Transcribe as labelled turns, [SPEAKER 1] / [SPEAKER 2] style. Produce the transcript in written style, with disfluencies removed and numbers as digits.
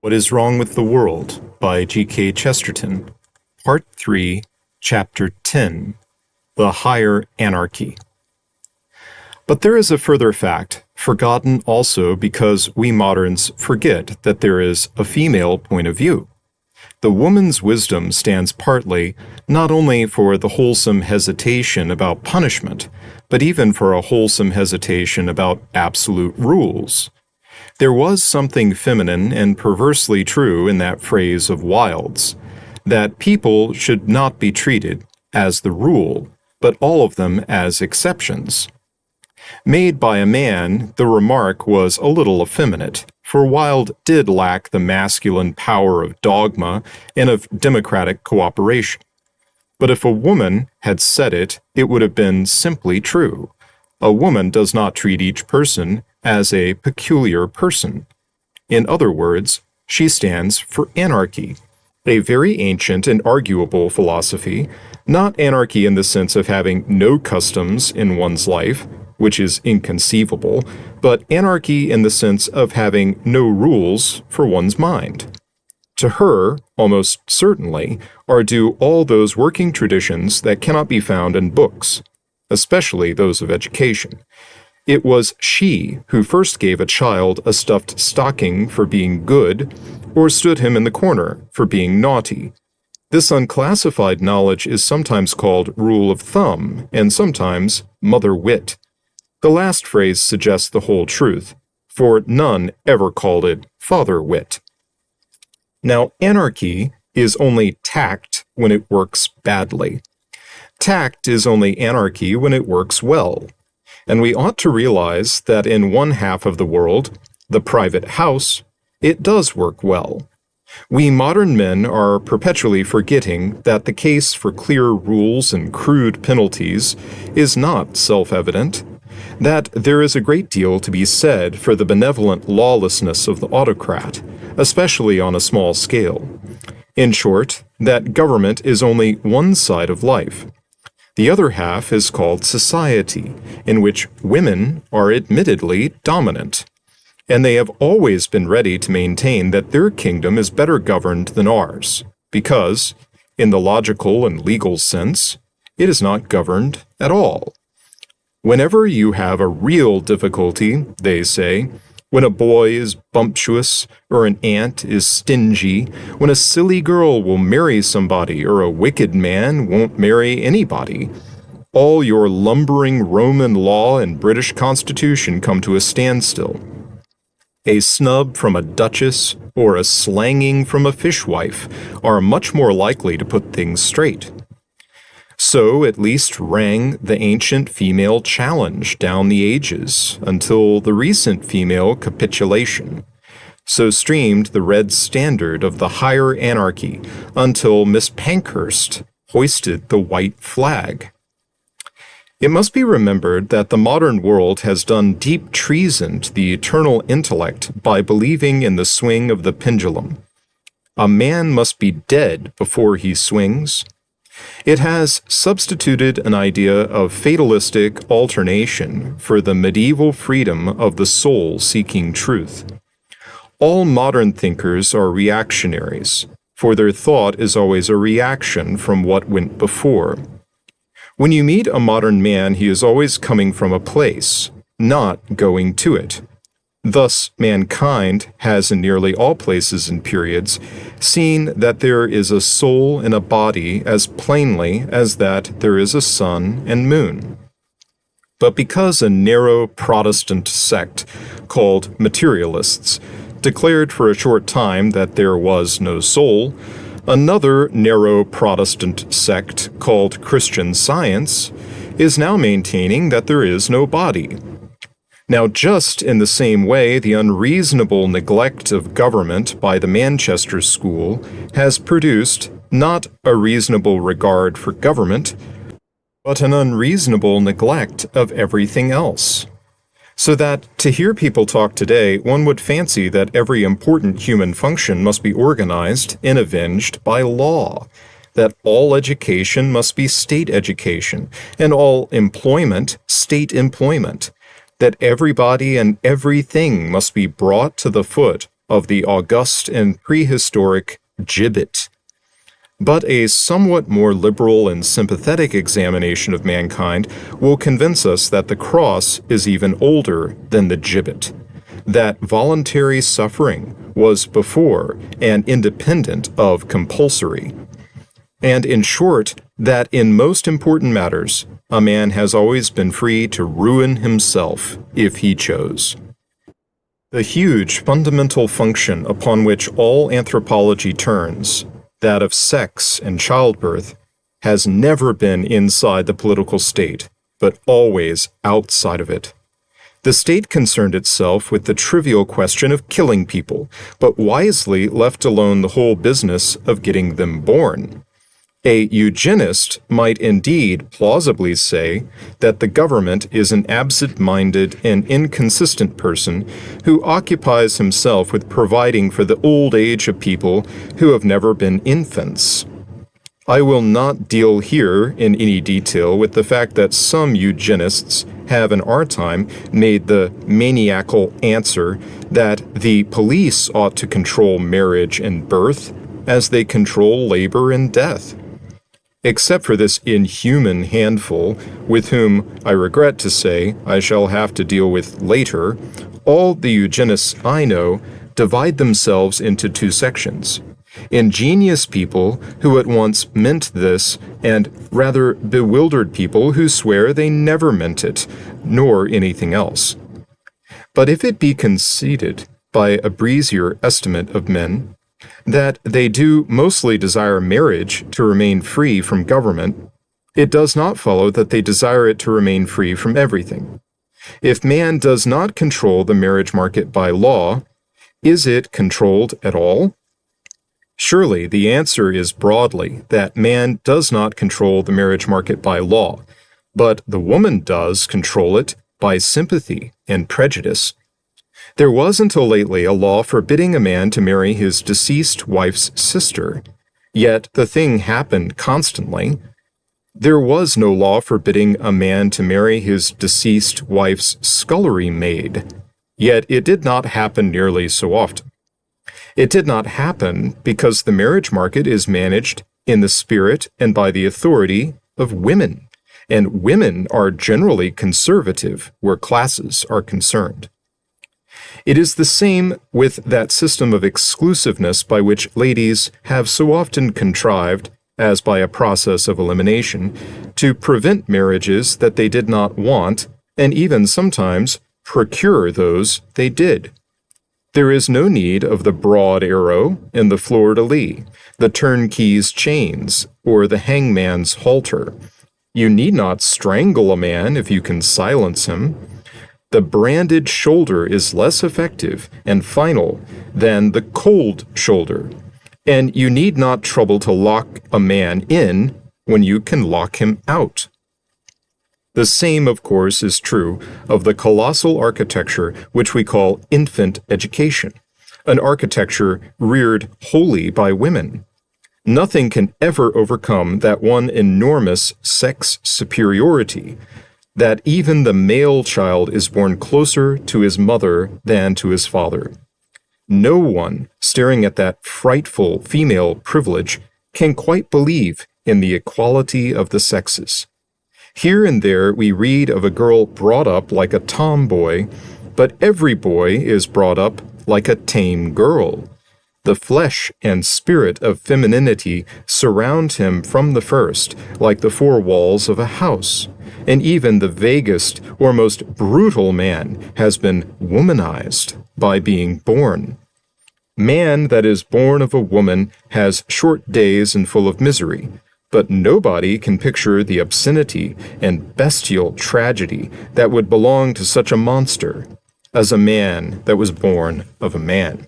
[SPEAKER 1] What is Wrong with the World by G.K. Chesterton, Part 3, Chapter 10, The Higher Anarchy. But there is a further fact, forgotten also because we moderns forget that there is a female point of view. The woman's wisdom stands partly not only for the wholesome hesitation about punishment, but even for a wholesome hesitation about absolute rules. There was something feminine and perversely true in that phrase of Wilde's, that people should not be treated as the rule, but all of them as exceptions. Made by a man, the remark was a little effeminate, for Wilde did lack the masculine power of dogma and of democratic cooperation. But if a woman had said it, it would have been simply true. A woman does not treat each person as a peculiar person. In other words, she stands for anarchy, a very ancient and arguable philosophy, not anarchy in the sense of having no customs in one's life, which is inconceivable, but anarchy in the sense of having no rules for one's mind. To her, almost certainly, are due all those working traditions that cannot be found in books, especially those of education. It was she who first gave a child a stuffed stocking for being good, or stood him in the corner for being naughty. This unclassified knowledge is sometimes called rule of thumb, and sometimes mother wit. The last phrase suggests the whole truth, for none ever called it father wit. Now, anarchy is only tact when it works badly. Tact is only anarchy when it works well. And we ought to realize that in one half of the world, the private house, it does work well. We modern men are perpetually forgetting that the case for clear rules and crude penalties is not self-evident, that there is a great deal to be said for the benevolent lawlessness of the autocrat, especially on a small scale. In short, that government is only one side of life. The other half is called society, in which women are admittedly dominant, and they have always been ready to maintain that their kingdom is better governed than ours, because, in the logical and legal sense, it is not governed at all. Whenever you have a real difficulty, they say, when a boy is bumptious, or an aunt is stingy, when a silly girl will marry somebody, or a wicked man won't marry anybody, all your lumbering Roman law and British Constitution come to a standstill. A snub from a duchess or a slanging from a fishwife are much more likely to put things straight. So at least rang the ancient female challenge down the ages until the recent female capitulation. So streamed the red standard of the higher anarchy until Miss Pankhurst hoisted the white flag. It must be remembered that the modern world has done deep treason to the eternal intellect by believing in the swing of the pendulum. A man must be dead before he swings. It has substituted an idea of fatalistic alternation for the medieval freedom of the soul seeking truth. All modern thinkers are reactionaries, for their thought is always a reaction from what went before. When you meet a modern man, he is always coming from a place, not going to it. Thus, mankind has in nearly all places and periods seen that there is a soul in a body as plainly as that there is a sun and moon. But because a narrow Protestant sect called materialists declared for a short time that there was no soul, another narrow Protestant sect called Christian Science is now maintaining that there is no body. Now, just in the same way, the unreasonable neglect of government by the Manchester School has produced not a reasonable regard for government, but an unreasonable neglect of everything else. So that, to hear people talk today, one would fancy that every important human function must be organized and avenged by law, that all education must be state education, and all employment state employment, that everybody and everything must be brought to the foot of the august and prehistoric gibbet. But a somewhat more liberal and sympathetic examination of mankind will convince us that the cross is even older than the gibbet, that voluntary suffering was before and independent of compulsory, and in short, that in most important matters, a man has always been free to ruin himself if he chose. The huge fundamental function upon which all anthropology turns, that of sex and childbirth, has never been inside the political state, but always outside of it. The state concerned itself with the trivial question of killing people, but wisely left alone the whole business of getting them born. A eugenist might indeed plausibly say that the government is an absent-minded and inconsistent person who occupies himself with providing for the old age of people who have never been infants. I will not deal here in any detail with the fact that some eugenists have in our time made the maniacal answer that the police ought to control marriage and birth as they control labor and death. Except for this inhuman handful, with whom, I regret to say, I shall have to deal with later, all the eugenists I know divide themselves into two sections. Ingenious people who at once meant this, and rather bewildered people who swear they never meant it, nor anything else. But if it be conceded, by a breezier estimate of men, that they do mostly desire marriage to remain free from government, it does not follow that they desire it to remain free from everything. If man does not control the marriage market by law, is it controlled at all? Surely the answer is broadly that man does not control the marriage market by law, but the woman does control it by sympathy and prejudice. There was until lately a law forbidding a man to marry his deceased wife's sister, yet the thing happened constantly. There was no law forbidding a man to marry his deceased wife's scullery maid, yet it did not happen nearly so often. It did not happen because the marriage market is managed in the spirit and by the authority of women, and women are generally conservative where classes are concerned. It is the same with that system of exclusiveness by which ladies have so often contrived, as by a process of elimination, to prevent marriages that they did not want, and even sometimes procure those they did. There is no need of the broad arrow and the fleur-de-lis, the turnkey's chains, or the hangman's halter. You need not strangle a man if you can silence him. The branded shoulder is less effective and final than the cold shoulder, and you need not trouble to lock a man in when you can lock him out. The same, of course, is true of the colossal architecture which we call infant education, an architecture reared wholly by women. Nothing can ever overcome that one enormous sex superiority, that even the male child is born closer to his mother than to his father. No one, staring at that frightful female privilege, can quite believe in the equality of the sexes. Here and there we read of a girl brought up like a tomboy, but every boy is brought up like a tame girl. The flesh and spirit of femininity surround him from the first, like the four walls of a house, and even the vaguest or most brutal man has been womanized by being born. Man that is born of a woman has short days and full of misery, but nobody can picture the obscenity and bestial tragedy that would belong to such a monster as a man that was born of a man.